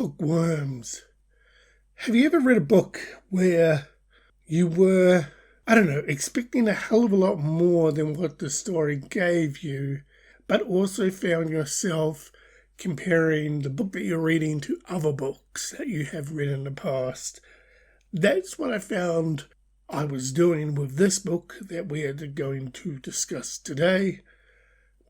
Bookworms. Have you ever read a book where you were, expecting a hell of a lot more than what the story gave you, but also found yourself comparing the book that you're reading to other books that you have read in the past? That's what I found I was doing with this book that we are going to discuss today.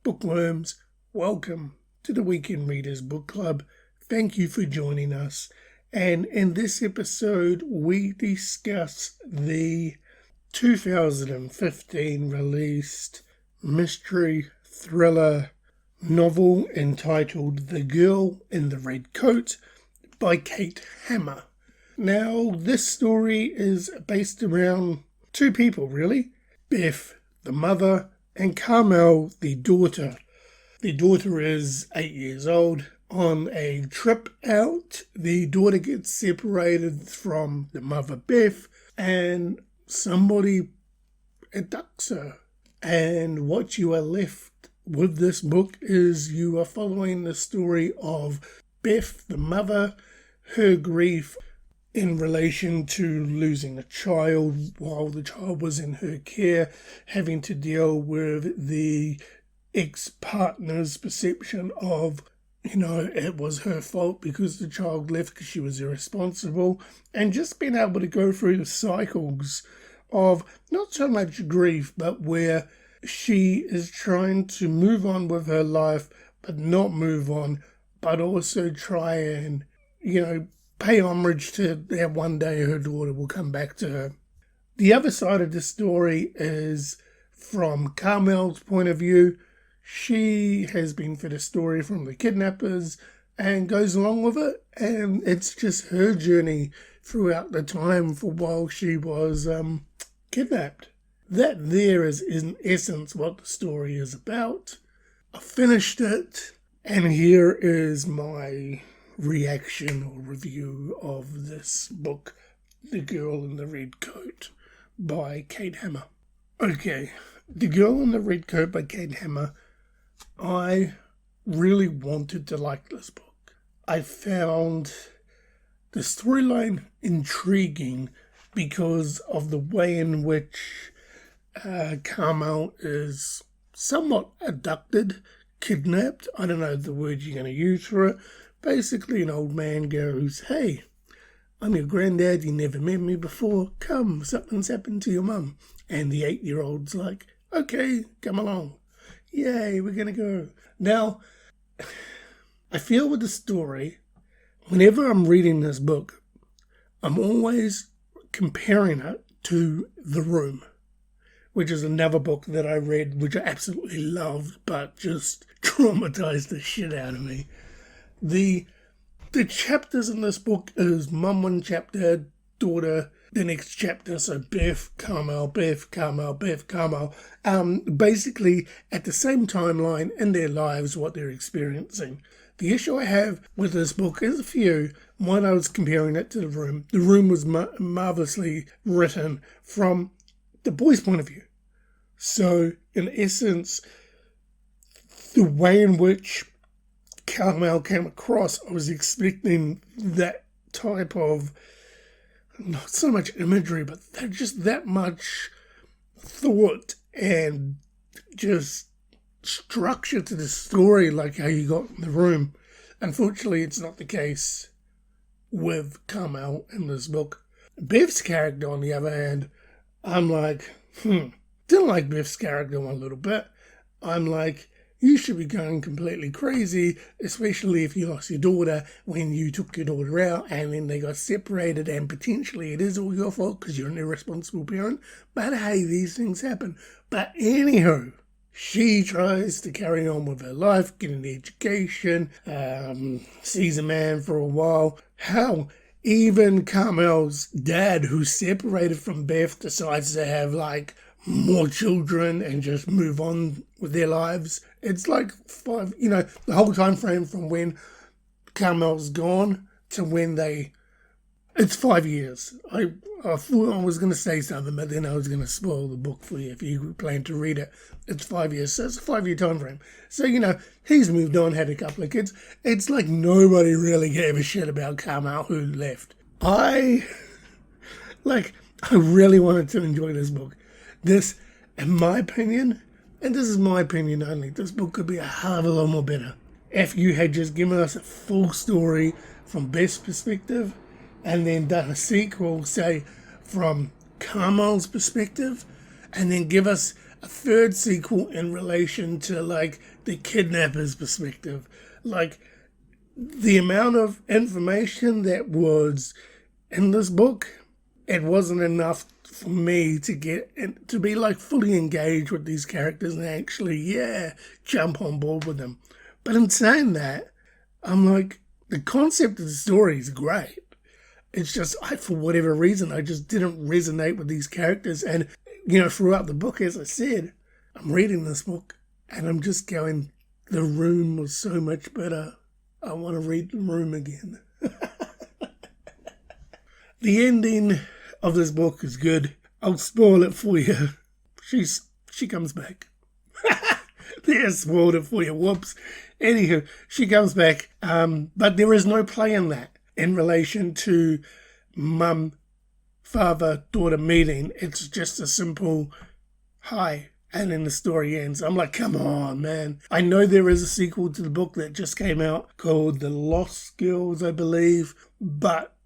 Bookworms, welcome to the Weekend Readers Book Club. Thank you for joining us. And in this episode, we discuss the 2015 released mystery thriller novel entitled The Girl in the Red Coat by Kate Hammer. Now, this story is based around two people, really. Beth, the mother, and Carmel, the daughter. The daughter is 8 years old. On a trip out, the daughter gets separated from the mother, Beth, and somebody abducts her. And what you are left with this book is you are following the story of Beth, the mother, her grief in relation to losing a child while the child was in her care, having to deal with the ex-partner's perception of, it was her fault because the child left because she was irresponsible, and just being able to go through the cycles of not so much grief, but where she is trying to move on with her life, but not move on, but also try and, pay homage to that one day her daughter will come back to her. The other side of the story is from Carmel's point of view. She has been fed a story from the kidnappers and goes along with it, and it's just her journey throughout the time for while she was kidnapped. That there is in essence what the story is about. I finished it, and here is my reaction or review of this book, The Girl in the Red Coat by Kate Hammer. Okay, The Girl in the Red Coat by Kate Hammer. I really wanted to like this book. I found the storyline intriguing because of the way in which Carmel is somewhat abducted, kidnapped. I don't know the word you're going to use for it. Basically, an old man goes, "Hey, I'm your granddad, you never met me before. Come, something's happened to your mum." And the 8-year-old's like, "Okay, come along. Yay, we're going to go." Now, I feel with the story, whenever I'm reading this book, I'm always comparing it to The Room, which is another book that I read, which I absolutely loved, but just traumatized the shit out of me. The chapters in this book is mum one chapter, daughter the next chapter, so Beth, Carmel, Beth, Carmel, Beth, Carmel. Basically, at the same timeline in their lives, what they're experiencing. The issue I have with this book is a few. One, I was comparing it to The Room. The Room was marvelously written from the boy's point of view. So, in essence, the way in which Carmel came across, I was expecting that type of, not so much imagery, but just that much thought and just structure to the story, like how you got in The Room. Unfortunately, it's not the case with Carmel in this book. Beth's character, on the other hand, I'm like, didn't like Beth's character one little bit. I'm like, you should be going completely crazy, especially if you lost your daughter when you took your daughter out and then they got separated, and potentially it is all your fault because you're an irresponsible parent. But hey, these things happen. But anywho, she tries to carry on with her life, get an education, sees a man for a while. Hell, even Carmel's dad, who's separated from Beth, decides to have more children and just move on with their lives. It's like the whole time frame from when Carmel's gone to when they It's 5 years. I thought I was going to say something, but then I was going to spoil the book for you if you plan to read it. It's 5 years, so it's a 5-year time frame. So, he's moved on, had a couple of kids. It's like nobody really gave a shit about Carmel who left. I really wanted to enjoy this book. This, in my opinion, and this is my opinion only, this book could be a hell of a lot more better if you had just given us a full story from Beth's perspective and then done a sequel, say, from Carmel's perspective, and then give us a third sequel in relation to, the kidnapper's perspective. The amount of information that was in this book, it wasn't enough for me to get to be fully engaged with these characters and actually jump on board with them. But in saying that, I'm the concept of the story is great. It's just for whatever reason I just didn't resonate with these characters. And throughout the book, as I said, I'm reading this book and I'm just going, The Room was so much better. I want to read The Room again. The ending of this book is good. I'll spoil it for you. She comes back. There, spoiled it for you. Whoops. Anywho, she comes back. But there is no play in that in relation to mum, father, daughter meeting. It's just a simple hi. And then the story ends. I'm like, come on, man. I know there is a sequel to the book that just came out called The Lost Girls, I believe. But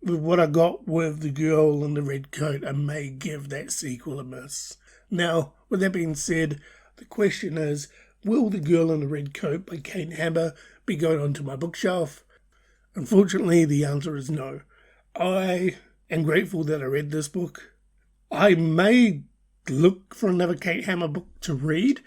with what I got with The Girl in the Red Coat, I may give that sequel a miss. Now, with that being said, the question is, will The Girl in the Red Coat by Kate Hammer be going onto my bookshelf? Unfortunately, the answer is no. I am grateful that I read this book. I may look for another Kate Hammer book to read,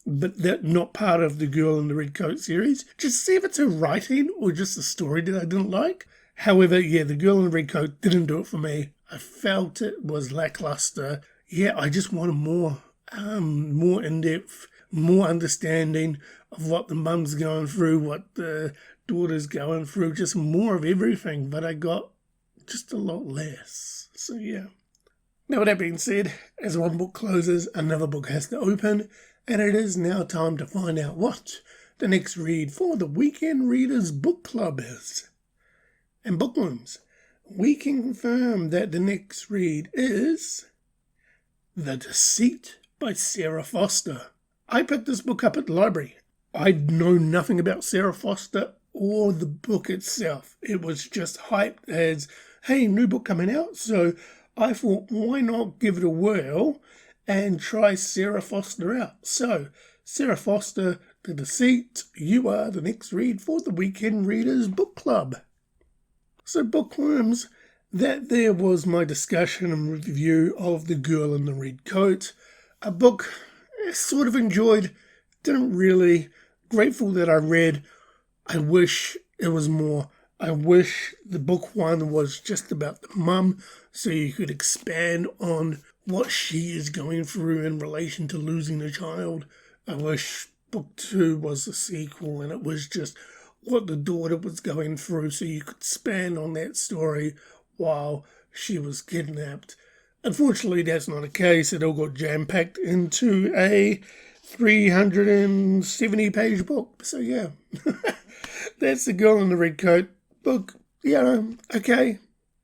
but that not part of the Girl in the Red Coat series. Just see if it's her writing or just a story that I didn't like. However, the Girl in the Red Coat didn't do it for me. I felt it was lackluster. I just wanted more in-depth, more understanding of what the mum's going through, what the daughter's going through, just more of everything, but I got just a lot less. So Now with that being said, as one book closes, another book has to open, and it is now time to find out what the next read for the Weekend Readers Book Club is. And Bookworms, we can confirm that the next read is The Deceit by Sarah Foster. I picked this book up at the library. I know nothing about Sarah Foster or the book itself. It was just hyped as, hey, new book coming out. So I thought, why not give it a whirl and try Sarah Foster out? So, Sarah Foster, The Deceit, you are the next read for the Weekend Readers Book Club. So, Bookworms, that there was my discussion and review of The Girl in the Red Coat. A book I sort of enjoyed, didn't really. Grateful that I read. I wish it was more. I wish the book one was just about the mum, so you could expand on what she is going through in relation to losing a child. I wish book two was the sequel and it was just what the daughter was going through, so you could expand on that story while she was kidnapped. Unfortunately, that's not the case. It all got jam-packed into a 370-page book. So, that's The Girl in the Red Coat book. Okay,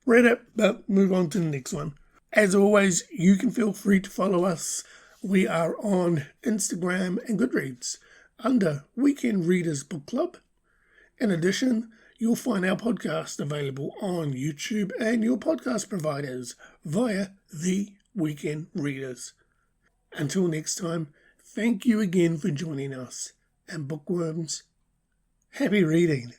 read it, but move on to the next one. As always, you can feel free to follow us. We are on Instagram and Goodreads under Weekend Readers Book Club. In addition, you'll find our podcast available on YouTube and your podcast providers via The Weekend Readers. Until next time, thank you again for joining us. And Bookworms, happy reading.